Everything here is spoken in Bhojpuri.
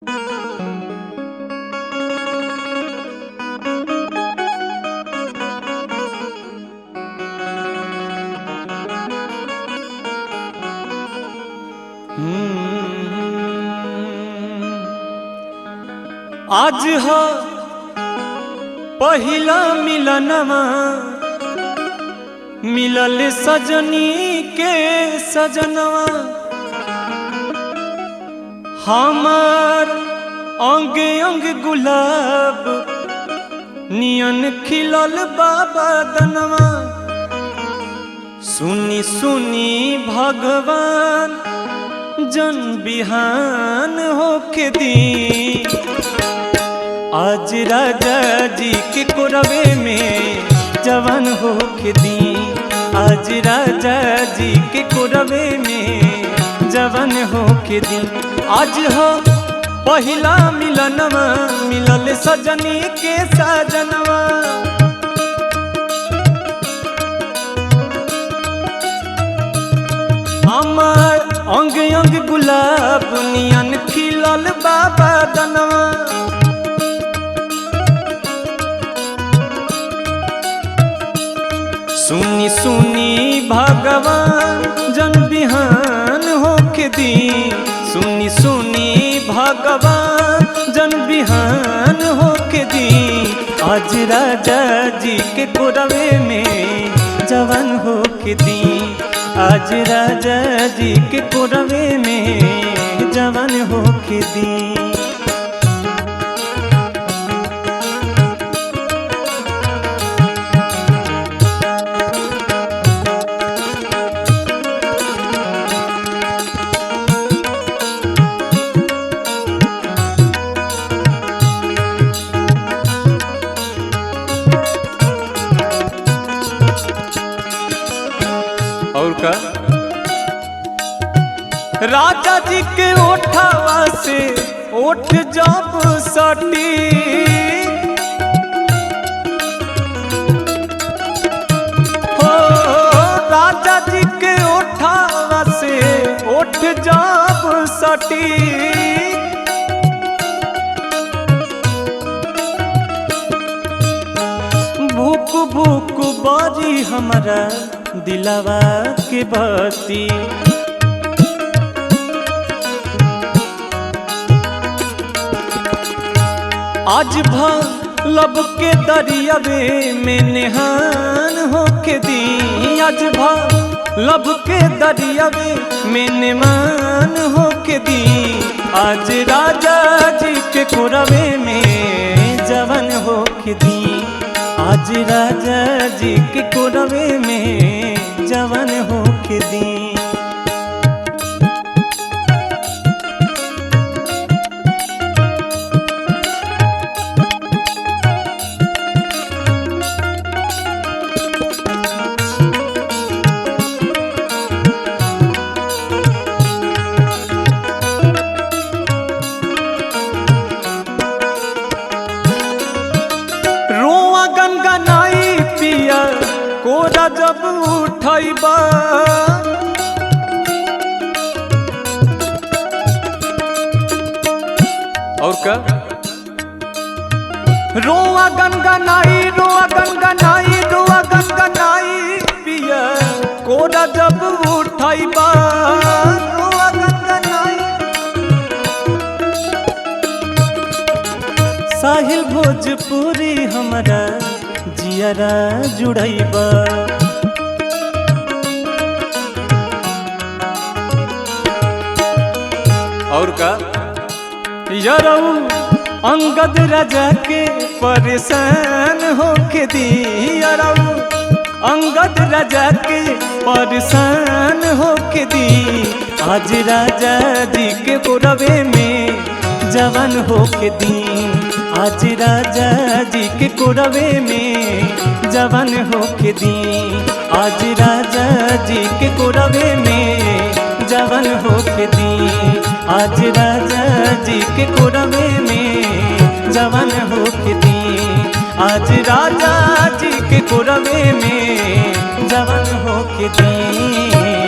आज हो पहिला मिलनवा मिलल सजनी के सजनवा हमार अंग अंग गुलाब नियन खिलल बाबा दनवा। सुनी सुनी भगवान जन बिहान होके दी आज राजा जी के कोरवे में जवान होके दी। आज राजा जी के कोरवे में जवान होके दी। आज हो पहिला मिलनवा मिलल सजनी के सजनवा हमार अंग अंग गुलाब नियन खिलल बाबा दनवा। सुनी सुनी भगवान जन बिहान होके दी। सुनी सुनी भगवान जन बिहान होके दी। आज राजा जी के कोरवे में जवान होके दी। आज राजा जी के कोरवे में जवान होके दी। और का राजा जी के ओठवा से ओठ जब सटी हो राजा जी के ओठवा से ओठ जब सटी भूख भूख बाजी हमारा दिलवा के बत्ती। आज लब के दरियावे में नेहान होके दी। आज लब के दरियावे में नेमान होके दी। आज राजा जी के कोरवे में जवान होके दी। आज राजा जी के कोरवे में जवान होके दी। रोआ गनगनाई पिया कोरा जब उठैबा और का रोआ गनगनाई रोआ गनगनाई रोआ गनगनाई पिया कोरा जब उठैबा रोआ गनगनाई। साहिल भोजपुरी हमारा जियारा जुड़ैबा और का यारऊ अंगद राजा के परेशान होके दी। यारऊ अंगद राजा के परेशान होके दी। आज राजा जी के कोरवे में जवान होके दी। आज राजा जी के कोरवे में जवान होके दी। आज राजा जी के कोरवे में जवान होके दी। आज राजा जी के कोरवे में जवान होके दी। आज राजा जी के कोरवे में जवान होके दी।